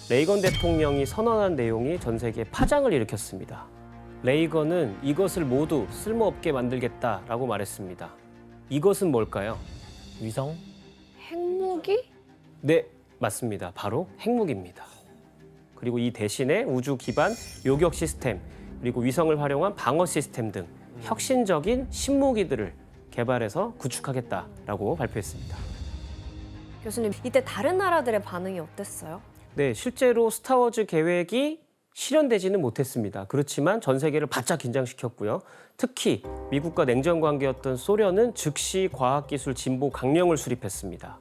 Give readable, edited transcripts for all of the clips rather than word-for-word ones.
레이건 대통령이 선언한 내용이 전 세계에 파장을 일으켰습니다. 레이건은 이것을 모두 쓸모없게 만들겠다라고 말했습니다. 이것은 뭘까요? 위성? 핵무기? 네, 맞습니다. 바로 핵무기입니다. 그리고 이 대신에 우주 기반 요격 시스템, 그리고 위성을 활용한 방어 시스템 등 혁신적인 신무기들을 개발해서 구축하겠다라고 발표했습니다. 교수님, 이때 다른 나라들의 반응이 어땠어요? 네, 실제로 스타워즈 계획이 실현되지는 못했습니다. 그렇지만 전 세계를 바짝 긴장시켰고요. 특히 미국과 냉전 관계였던 소련은 즉시 과학기술 진보 강령을 수립했습니다.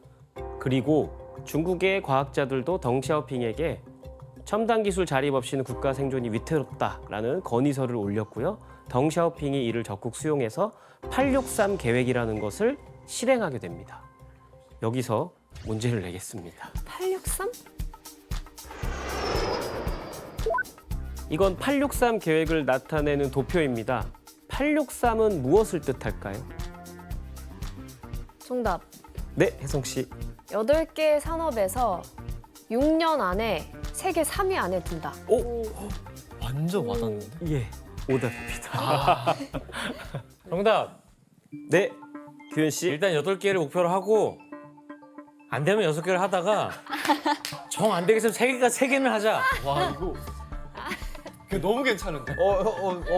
그리고 중국의 과학자들도 덩샤오핑에게 첨단 기술 자립 없이는 국가 생존이 위태롭다라는 건의서를 올렸고요. 덩샤오핑이 이를 적극 수용해서 863 계획이라는 것을 실행하게 됩니다. 여기서 문제를 내겠습니다. 863? 이건 863 계획을 나타내는 도표입니다. 863은 무엇을 뜻할까요? 정답. 네, 혜성 씨. 8개의 산업에서 6년 안에 세계 3위 안에 든다. 오, 완전 와닿는데? 예, 오답입니다. 정답! 네, 규현 씨. 일단 8개를 목표로 하고 안 되면 6개를 하다가 정 안 되겠으면 3개는 하자. 와 이거 너무 괜찮은데?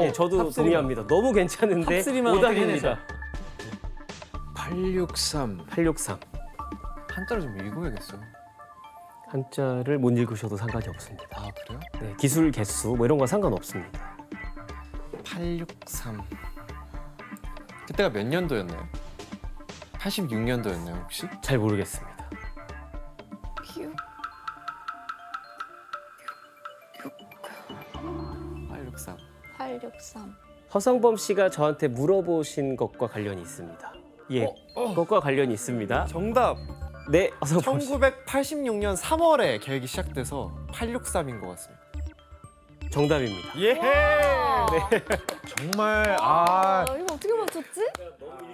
예, 저도 동의합니다. 너무 괜찮은데 탑3만 오답입니다. 863 863. 한자를 좀 읽어야겠어요. 한자를 못 읽으셔도 상관이 없습니다. 아 그래요? 네, 기술 개수 뭐 이런 건 상관없습니다. 863 그때가 몇 년도였나요? 86년도였나요 혹시? 잘 모르겠습니다. 퓨. 863 863. 허성범 씨가 저한테 물어보신 것과 관련이 있습니다. 예, 그것과 관련이 있습니다. 정답! 네, 허성범 씨. 1986년 3월에 계획이 시작돼서 863인 것 같습니다. 정답입니다. 예! 정말 아 이거 어떻게 맞췄지?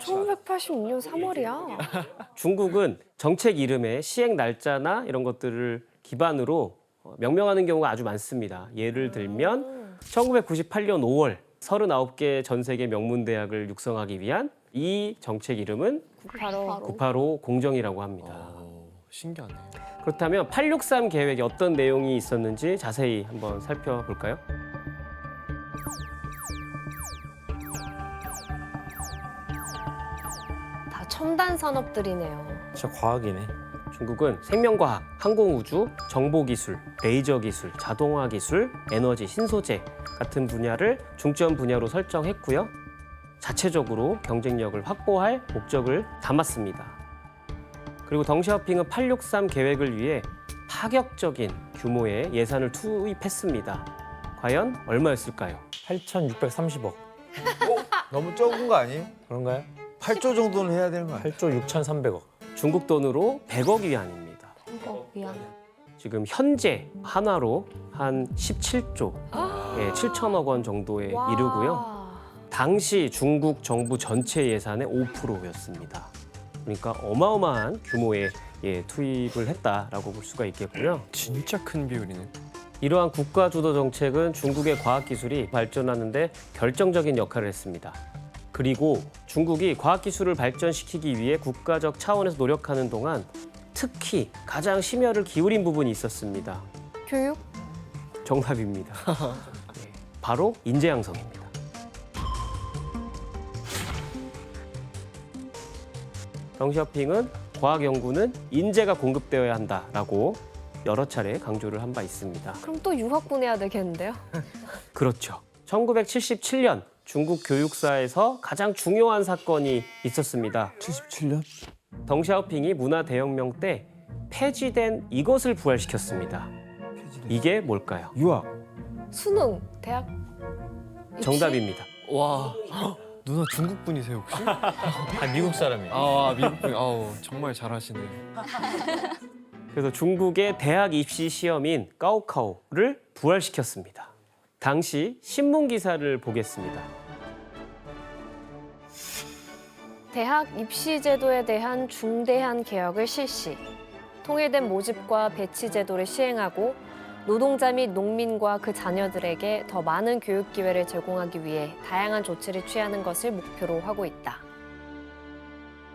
1986년 3월이야. 중국은 정책 이름에 시행 날짜나 이런 것들을 기반으로 명명하는 경우가 아주 많습니다. 예를 들면 1998년 5월 39개 전 세계 명문 대학을 육성하기 위한 이 정책 이름은 985. 985 공정이라고 합니다. 신기하네. 그렇다면 863 계획에 어떤 내용이 있었는지 자세히 한번 살펴볼까요? 다 첨단 산업들이네요. 진짜 과학이네. 중국은 생명과학, 항공우주, 정보기술, 레이저 기술, 자동화 기술, 에너지, 신소재 같은 분야를 중점 분야로 설정했고요. 자체적으로 경쟁력을 확보할 목적을 담았습니다. 그리고 덩샤오핑은 863 계획을 위해 파격적인 규모의 예산을 투입했습니다. 과연 얼마였을까요? 8,630억. 너무 적은 거 아니에요? 그런가요? 8조 정도는 해야 되는 거 아니에요? 8조 6,300억. 중국 돈으로 100억 위안입니다. 미안. 지금 현재 한화로 한 17조, 예, 7천억 원 정도에 와. 이르고요. 당시 중국 정부 전체 예산의 5%였습니다. 그러니까 어마어마한 규모의 투입을 했다라고 볼 수가 있겠고요. 진짜 큰 비율이네. 이러한 국가 주도 정책은 중국의 과학기술이 발전하는 데 결정적인 역할을 했습니다. 그리고 중국이 과학기술을 발전시키기 위해 국가적 차원에서 노력하는 동안 특히 가장 심혈을 기울인 부분이 있었습니다. 교육? 정답입니다. 네, 바로 인재양성입니다. 덩샤오핑은 과학 연구는 인재가 공급되어야 한다라고 여러 차례 강조를 한 바 있습니다. 그럼 또 유학 보내야 되겠는데요? 그렇죠. 1977년 중국 교육사에서 가장 중요한 사건이 있었습니다. 77년? 덩샤오핑이 문화 대혁명 때 폐지된 이것을 부활시켰습니다. 이게 뭘까요? 유학. 수능, 대학 입시? 정답입니다. 와 누나 중국 분이세요 혹시? 아, 미국 사람이에요. 아 미국 분. 아우 정말 잘하시네. 그래서 중국의 대학 입시 시험인 가오카오를 부활시켰습니다. 당시 신문 기사를 보겠습니다. 대학 입시 제도에 대한 중대한 개혁을 실시. 통일된 모집과 배치 제도를 시행하고 노동자 및 농민과 그 자녀들에게 더 많은 교육 기회를 제공하기 위해 다양한 조치를 취하는 것을 목표로 하고 있다.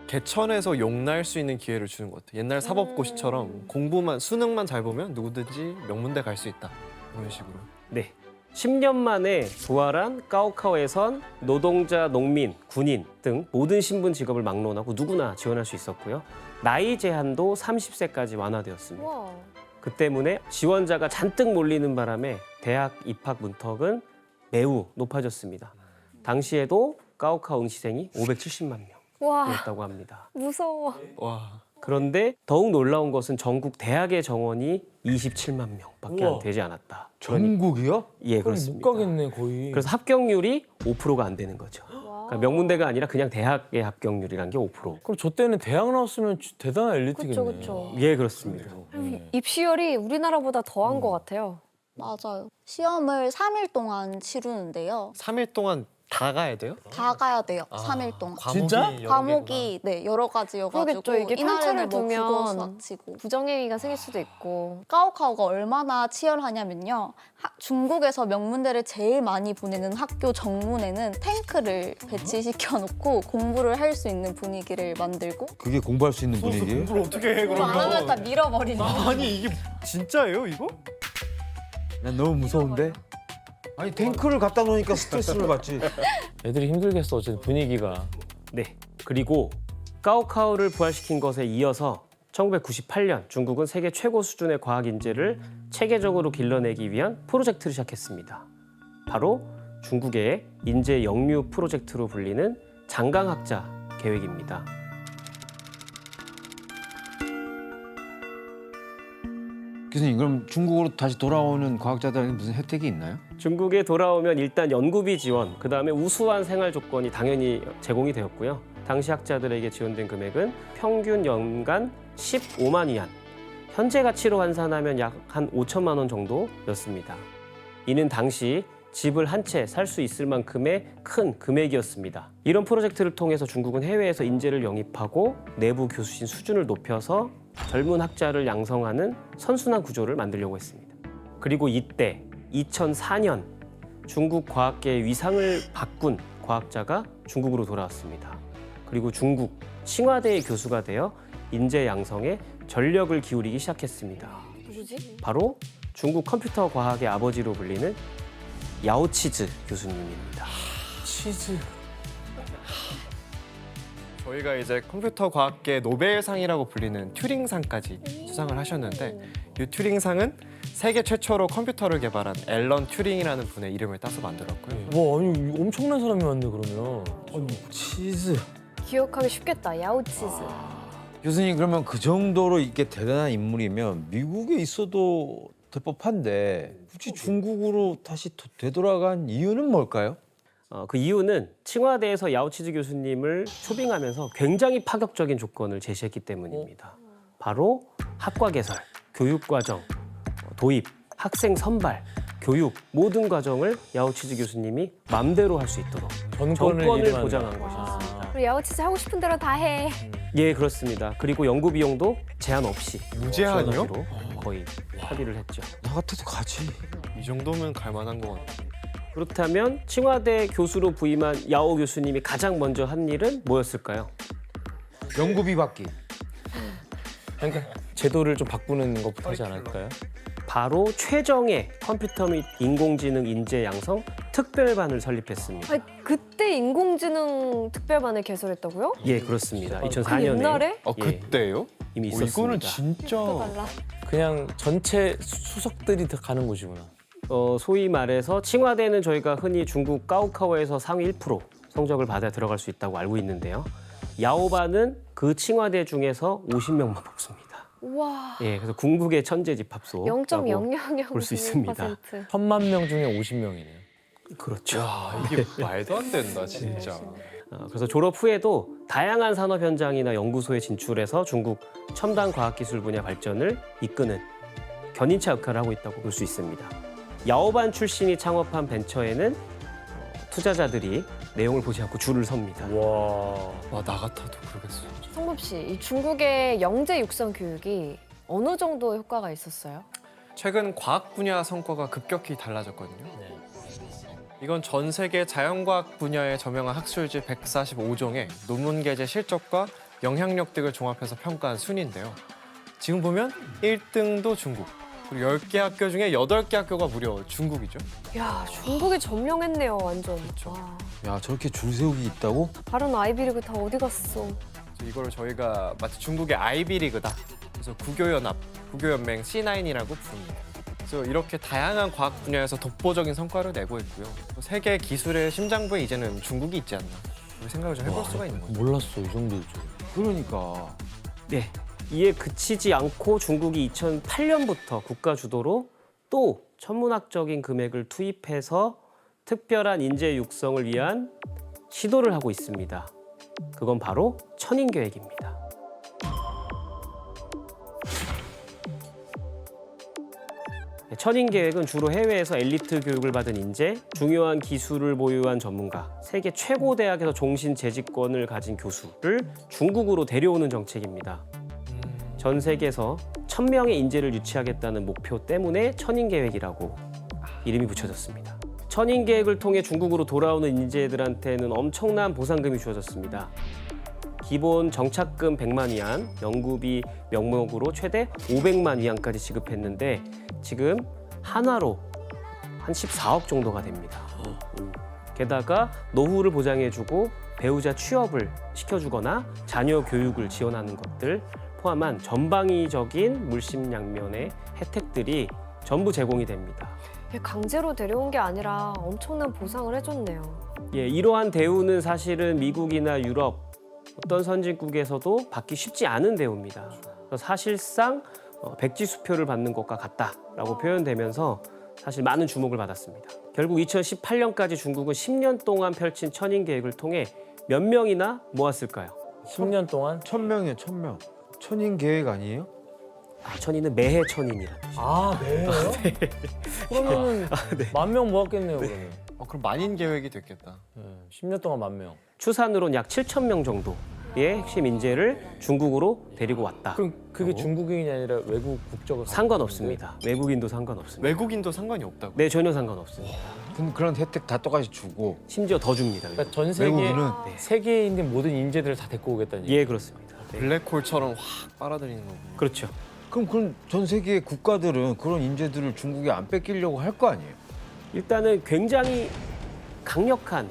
개천에서 용날 수 있는 기회를 주는 것 같아요. 옛날 사법고시처럼 공부만 수능만 잘 보면 누구든지 명문대 갈 수 있다. 이런 식으로. 네. 10년 만에 부활한 가오카오에선 노동자, 농민, 군인 등 모든 신분 직업을 막론하고 누구나 지원할 수 있었고요. 나이 제한도 30세까지 완화되었습니다. 와. 그 때문에 지원자가 잔뜩 몰리는 바람에 대학 입학 문턱은 매우 높아졌습니다. 당시에도 가오카오 응시생이 570만 와, 명이었다고 합니다. 무서워. 와. 그런데 더욱 놀라운 것은 전국 대학의 정원이 27만 명밖에 우와. 안 되지 않았다. 전국이요? 예, 그럼 그렇습니다. 못 가겠네 거의. 그래서 합격률이 5%가 안 되는 거죠. 그러니까 명문대가 아니라 그냥 대학의 합격률이란 게 5%. 그럼 저 때는 대학 나왔으면 대단한 엘리트겠네. 그쵸, 그쵸. 예, 그렇습니다. 입시열이 우리나라보다 더한 것 같아요. 맞아요. 시험을 3일 동안 치르는데요. 3일 동안 다 가야 돼요? 다 가야 돼요. 3일 동안. 진짜? 과목이 네 여러 가지여가지고 그러겠죠. 이게 편차를 뭐 두면 국어, 수학 치고. 부정행위가 생길 수도 있고. 가오카오가 얼마나 치열하냐면요. 중국에서 명문대를 제일 많이 보내는 학교 정문에는 탱크를 배치시켜 놓고 공부를 할 수 있는 분위기를 만들고 그게 공부할 수 있는 분위기? 공부를 어떻게 해 공부 안 하면 다 밀어버리는. 아니 이게 진짜예요 이거? 난 너무 무서운데? 아니 탱크를 갖다 놓으니까 스트레스를 받지. 애들이 힘들겠어 어쨌든 분위기가. 네. 그리고 가오카오를 부활시킨 것에 이어서 1998년 중국은 세계 최고 수준의 과학 인재를 체계적으로 길러내기 위한 프로젝트를 시작했습니다. 바로 중국의 인재 영유 프로젝트로 불리는 장강학자 계획입니다. 교수님 그럼 중국으로 다시 돌아오는 과학자들에게 무슨 혜택이 있나요? 중국에 돌아오면 일단 연구비 지원, 그다음에 우수한 생활 조건이 당연히 제공이 되었고요. 당시 학자들에게 지원된 금액은 평균 연간 15만 위안, 현재 가치로 환산하면 약 한 5천만 원 정도였습니다. 이는 당시 집을 한 채 살 수 있을 만큼의 큰 금액이었습니다. 이런 프로젝트를 통해서 중국은 해외에서 인재를 영입하고 내부 교수진 수준을 높여서 젊은 학자를 양성하는 선순환 구조를 만들려고 했습니다. 그리고 이때 2004년 중국 과학계의 위상을 바꾼 과학자가 중국으로 돌아왔습니다. 그리고 중국 칭화대의 교수가 되어 인재 양성에 전력을 기울이기 시작했습니다. 누구지? 바로 중국 컴퓨터 과학의 아버지로 불리는 야오치즈 교수님입니다. 치즈. 저희가 이제 컴퓨터 과학계 노벨상이라고 불리는 튜링상까지 수상을 하셨는데 이 튜링상은 세계 최초로 컴퓨터를 개발한 앨런 튜링이라는 분의 이름을 따서 만들었고요. 와 아니 엄청난 사람이 왔네 그러면. 아니 치즈. 기억하기 쉽겠다. 야오치즈. 교수님 그러면 그 정도로 이게 대단한 인물이면 미국에 있어도 될 법한데 굳이 중국으로 다시 되돌아간 이유는 뭘까요? 그 이유는 칭화대에서 야오치즈 교수님을 초빙하면서 굉장히 파격적인 조건을 제시했기 때문입니다. 바로 학과 개설, 교육 과정, 도입, 학생 선발, 교육 모든 과정을 야오치즈 교수님이 맘대로 할 수 있도록 정권을 이름하는 보장한 거야. 것이었습니다. 우리 야오치즈 하고 싶은 대로 다 해. 예, 그렇습니다. 그리고 연구 비용도 제한 없이 무제한이요? 지원하기로 거의 합의를 했죠. 나 같아도 가지. 이 정도면 갈 만한 것 같아요. 그렇다면 칭화대 교수로 부임한 야오 교수님이 가장 먼저 한 일은 뭐였을까요? 연구비 받기. 그러니까 제도를 좀 바꾸는 것부터 하지 않을까요? 바로 최정예 컴퓨터 및 인공지능 인재 양성 특별반을 설립했습니다. 아니, 그때 인공지능 특별반을 개설했다고요? 예, 그렇습니다. 그 2004년에 옛날에? 그때요? 이미 이거는 있었습니다. 진짜 달라. 그냥 전체 수석들이 다 가는 곳이구나. 소위 말해서 칭화대는 저희가 흔히 중국 가오카오에서 상위 1% 성적을 받아 들어갈 수 있다고 알고 있는데요. 야오반은 그 칭화대 중에서 50명만 뽑습니다. 와. 예, 그래서 궁극의 천재 집합소. 볼 수 있습니다. 1000만 명 중에 50명이네요. 그렇죠. 야, 이게 말도 안 된다 진짜. 그래서 졸업 후에도 다양한 산업 현장이나 연구소에 진출해서 중국 첨단 과학기술 분야 발전을 이끄는 견인차 역할을 하고 있다고 볼 수 있습니다. 야오반 출신이 창업한 벤처에는 투자자들이 내용을 보지 않고 줄을 섭니다. 와. 와, 나 같아도 그러겠어. 성범 씨, 이 중국의 영재 육성 교육이 어느 정도 효과가 있었어요? 최근 과학 분야 성과가 급격히 달라졌거든요. 네. 이건 전 세계 자연과학 분야에 저명한 학술지 145종의 논문 게재 실적과 영향력 등을 종합해서 평가한 순위인데요. 지금 보면 1등도 중국, 그리고 10개 학교 중에 8개 학교가 무려 중국이죠. 야, 중국이 점령했네요, 완전. 그렇죠. 와, 야 저렇게 줄 세우기 있다고? 다른 아이비리그 다 어디 갔어? 그래서 이걸 저희가 마치 중국의 아이비리그다. 그래서 구교연합, 구교연맹 C9이라고 부릅니다. 그래서 이렇게 다양한 과학 분야에서 독보적인 성과를 내고 있고요. 또 세계 기술의 심장부에 이제는 중국이 있지 않나. 우리 생각을 좀 해볼 수가 있는 거죠. 몰랐어 이 정도일 줄. 그러니까 네, 이에 그치지 않고 중국이 2008년부터 국가 주도로 또 천문학적인 금액을 투입해서 특별한 인재 육성을 위한 시도를 하고 있습니다. 그건 바로 천인계획입니다. 천인계획은 주로 해외에서 엘리트 교육을 받은 인재, 중요한 기술을 보유한 전문가, 세계 최고 대학에서 종신 재직권을 가진 교수를 중국으로 데려오는 정책입니다. 전 세계에서 1000명의 인재를 유치하겠다는 목표 때문에 천인계획이라고 이름이 붙여졌습니다. 천인계획을 통해 중국으로 돌아오는 인재들한테는 엄청난 보상금이 주어졌습니다. 기본 정착금 100만 위안, 연구비 명목으로 최대 500만 위안까지 지급했는데 지금 한화로 한 14억 정도가 됩니다. 게다가 노후를 보장해주고 배우자 취업을 시켜주거나 자녀 교육을 지원하는 것들 포함한 전방위적인 물심양면의 혜택들이 전부 제공이 됩니다. 강제로 데려온 게 아니라 엄청난 보상을 해줬네요. 예, 이러한 대우는 사실은 미국이나 유럽 어떤 선진국에서도 받기 쉽지 않은 대우입니다. 그래서 사실상 백지 수표를 받는 것과 같다라고 표현되면서 사실 많은 주목을 받았습니다. 결국 2018년까지 중국은 10년 동안 펼친 천인 계획을 통해 몇 명이나 모았을까요? 10년 동안? 1000명이에요 1000명. 천인 계획 아니에요? 아, 천인은 매해 천인이라는 뜻이에요. 아 매예요? 그러면은 10,000명 모았겠네요 그러면. 그럼 만인 계획이 됐겠다. 10년 동안 10,000명. 추산으로는 약 7,000명 정도의 핵심 인재를 중국으로 데리고 왔다. 그럼 그게 중국인이 아니라 외국 국적을 상관없습니다. 외국인도 상관없습니다. 외국인도 상관이 없다고. 네, 전혀 상관없습니다. 그런 혜택 다 똑같이 주고 심지어 더 줍니다. 그러니까 전 세계 외국인은 세계에 있는 모든 인재들을 다 데리고 오겠다는 얘기. 예, 그렇습니다. 네. 블랙홀처럼 확 빨아들이는 거고. 그렇죠. 그럼 전 세계 국가들은 그런 인재들을 중국에 안 뺏기려고 할 거 아니에요? 일단은 굉장히 강력한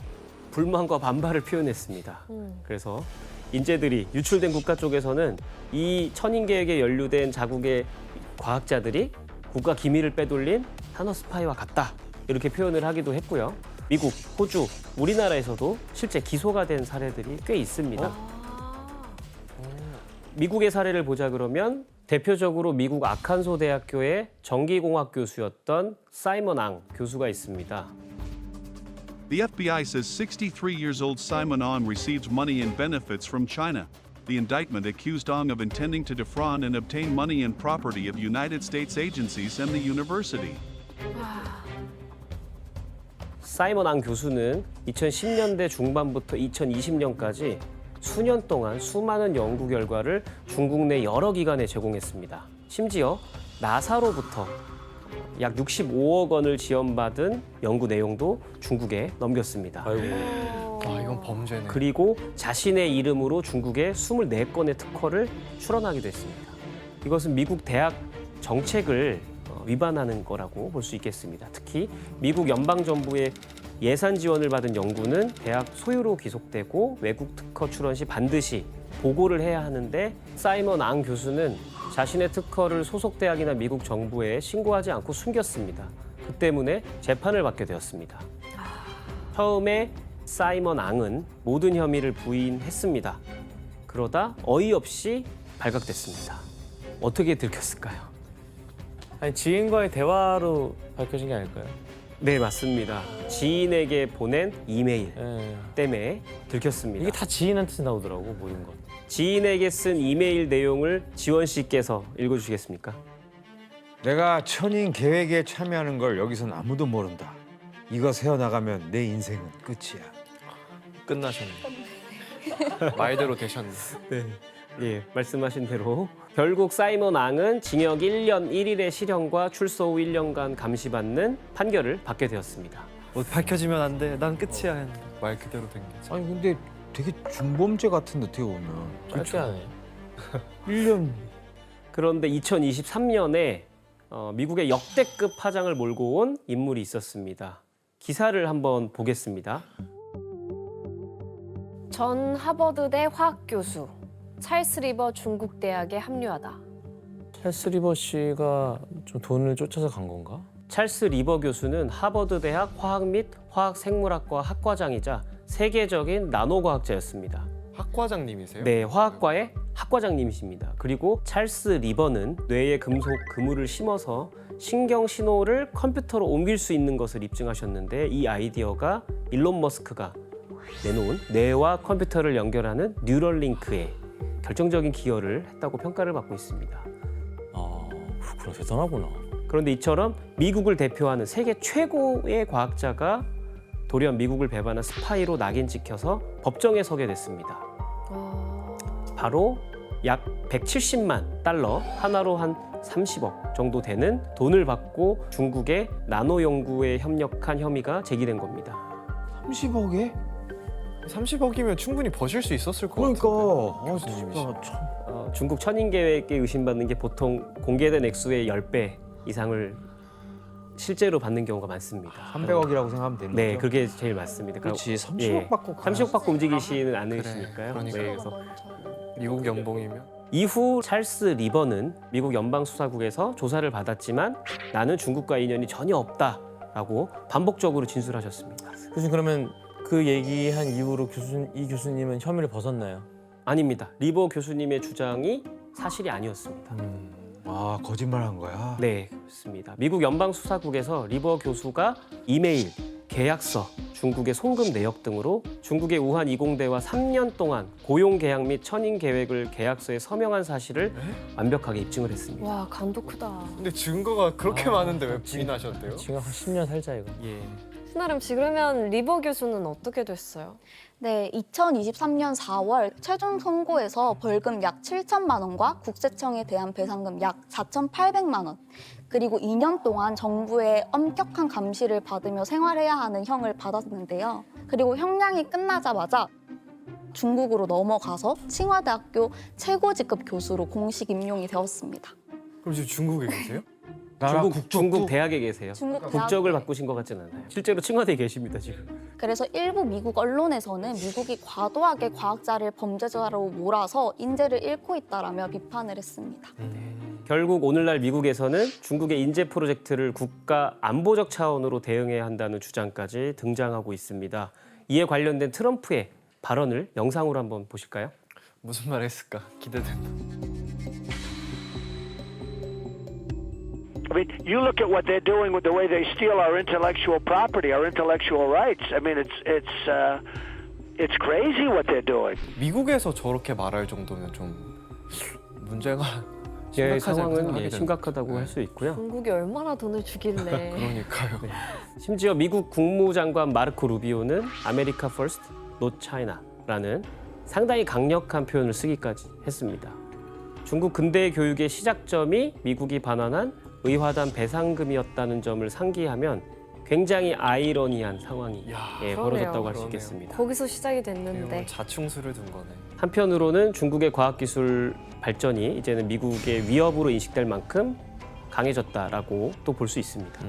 불만과 반발을 표현했습니다. 그래서 인재들이 유출된 국가 쪽에서는 이 천인 계획에 연루된 자국의 과학자들이 국가 기밀을 빼돌린 탄호 스파이와 같다 이렇게 표현을 하기도 했고요. 미국, 호주, 우리나라에서도 실제 기소가 된 사례들이 꽤 있습니다. 미국의 사례를 보자 그러면 대표적으로 미국 아칸소 대학교의 전기공학 교수였던 사이먼 앙 교수가 있습니다. The FBI says 63 years old Simon Ong received money and benefits from China. The indictment accused Ong of intending to defraud and obtain money and property of United States agencies and the university. 사이먼 앙 교수는 2010년대 중반부터 2020년까지 수년 동안 수많은 연구 결과를 중국 내 여러 기관에 제공했습니다. 심지어 나사로부터 약 65억 원을 지원받은 연구 내용도 중국에 넘겼습니다. 아이고. 와, 이건 범죄네. 그리고 자신의 이름으로 중국에 24건의 특허를 출원하기도 했습니다. 이것은 미국 대학 정책을 위반하는 거라고 볼 수 있겠습니다. 특히 미국 연방정부의 예산 지원을 받은 연구는 대학 소유로 귀속되고 외국 특허 출원 시 반드시 보고를 해야 하는데 사이먼 앙 교수는 자신의 특허를 소속 대학이나 미국 정부에 신고하지 않고 숨겼습니다. 그 때문에 재판을 받게 되었습니다. 처음에 사이먼 앙은 모든 혐의를 부인했습니다. 그러다 어이없이 발각됐습니다. 어떻게 들켰을까요? 아니 지인과의 대화로 밝혀진 게 아닐까요? 네, 맞습니다. 지인에게 보낸 이메일 예. 때문에 들켰습니다. 이게 다 지인한테 나오더라고 모든 것. 지인에게 쓴 이메일 내용을 지원 씨께서 읽어주시겠습니까? 내가 천인 계획에 참여하는 걸 여기선 아무도 모른다. 이거 세어나가면 내 인생은 끝이야. 끝나셨네. 말대로 되셨네. 네. 예, 말씀하신 대로 결국 사이먼 앙은 징역 1년 1일의 실형과 출소 후 1년간 감시받는 판결을 받게 되었습니다. 뭐 밝혀지면 안 돼. 난 끝이야. 했는데 말 그대로 된 거죠. 아니 근데 되게 중범죄 같은데 어떻게 보면 짧게 하네. 1년 그런데 2023년에 미국의 역대급 파장을 몰고 온 인물이 있었습니다. 기사를 한번 보겠습니다. 전 하버드대 화학 교수 찰스 리버 중국 대학에 합류하다. 찰스 리버 씨가 좀 돈을 쫓아서 간 건가? 찰스 리버 교수는 하버드 대학 화학 및 화학생물학과 학과장이자 세계적인 나노과학자였습니다. 학과장님이세요? 네, 화학과의 학과장님이십니다. 그리고 찰스 리버는 뇌에 금속 그물을 심어서 신경 신호를 컴퓨터로 옮길 수 있는 것을 입증하셨는데 이 아이디어가 일론 머스크가 내놓은 뇌와 컴퓨터를 연결하는 뉴럴링크에 결정적인 기여를 했다고 평가를 받고 있습니다. 아, 그렇구나. 대단하구나. 그런데 이처럼 미국을 대표하는 세계 최고의 과학자가 돌연 미국을 배반한 스파이로 낙인 찍혀서 법정에 서게 됐습니다. 바로 약 170만 달러, 하나로 한 30억 정도 되는 돈을 받고 중국의 나노 연구에 협력한 혐의가 제기된 겁니다. 30억에? 30억이면 충분히 버실 수 있었을 것 그러니까 같은데. 아, 교수님이시. 진짜 참. 중국 천인 계획에 의심받는 게 보통 공개된 액수의 10배 이상을 실제로 받는 경우가 많습니다. 300억이라고 생각하면 되는 네, 거죠? 그게 제일 맞습니다. 그렇지. 30억 예, 받고 30억 받고 움직이시는 않으시니까요. 그래, 그러니까. 네, 그래서 미국 연봉이면 이후 찰스 리버는 미국 연방수사국에서 조사를 받았지만 나는 중국과 인연이 전혀 없다라고 반복적으로 진술하셨습니다. 교수님 그러면 그 얘기한 이후로 이 교수님은 혐의를 벗었나요? 아닙니다. 리버 교수님의 주장이 사실이 아니었습니다. 아 거짓말한 거야? 네, 그렇습니다. 미국 연방수사국에서 리버 교수가 이메일, 계약서, 중국의 송금 내역 등으로 중국의 우한 이공대와 3년 동안 고용 계약 및 천인 계획을 계약서에 서명한 사실을 완벽하게 입증을 했습니다. 와 간도 크다. 근데 증거가 그렇게 많은데 왜 부인하셨대요? 지금 한 10년 살자 이거. 예. 신아름 씨 그러면 리버 교수는 어떻게 됐어요? 네, 2023년 4월 최종 선고에서 벌금 약 7천만 원과 국세청에 대한 배상금 약 4,800만 원, 그리고 2년 동안 정부의 엄격한 감시를 받으며 생활해야 하는 형을 받았는데요. 그리고 형량이 끝나자마자 중국으로 넘어가서 칭화대학교 최고직급 교수로 공식 임용이 되었습니다. 그럼 지금 중국에 계세요? 중국 대학에 계세요. 중국 국적을 대학에. 바꾸신 것 같지는 않아요. 실제로 칭화대에 계십니다 지금. 그래서 일부 미국 언론에서는 미국이 과도하게 과학자를 범죄자로 몰아서 인재를 잃고 있다라며 비판을 했습니다. 결국 오늘날 미국에서는 중국의 인재 프로젝트를 국가 안보적 차원으로 대응해야 한다는 주장까지 등장하고 있습니다. 이에 관련된 트럼프의 발언을 영상으로 한번 보실까요? 무슨 말 했을까? 기대된다. I mean, you look at what they're doing with the way they steal our intellectual property, our intellectual rights. I mean, it's crazy what they're doing. 미국에서 저렇게 말할 정도면 좀 문제가 예, 심각하지 않게 상황은 생각하게 심각하다고 되는데. 할 수 있고요. 중국이 얼마나 돈을 주길래. 그러니까요. 심지어 미국 국무장관 마르코 루비오는 아메리카 퍼스트, 노 차이나라는 상당히 강력한 표현을 쓰기까지 했습니다. 중국 근대 교육의 시작점이 미국이 반환한 의화단 배상금이었다는 점을 상기하면 굉장히 아이러니한 상황이 벌어졌다고 할 수 그러네요. 있겠습니다. 거기서 시작이 네. 됐는데. 자충수를 둔 거네. 한편으로는 중국의 과학기술 발전이 이제는 미국의 위협으로 인식될 만큼 강해졌다라고 또 볼 수 있습니다.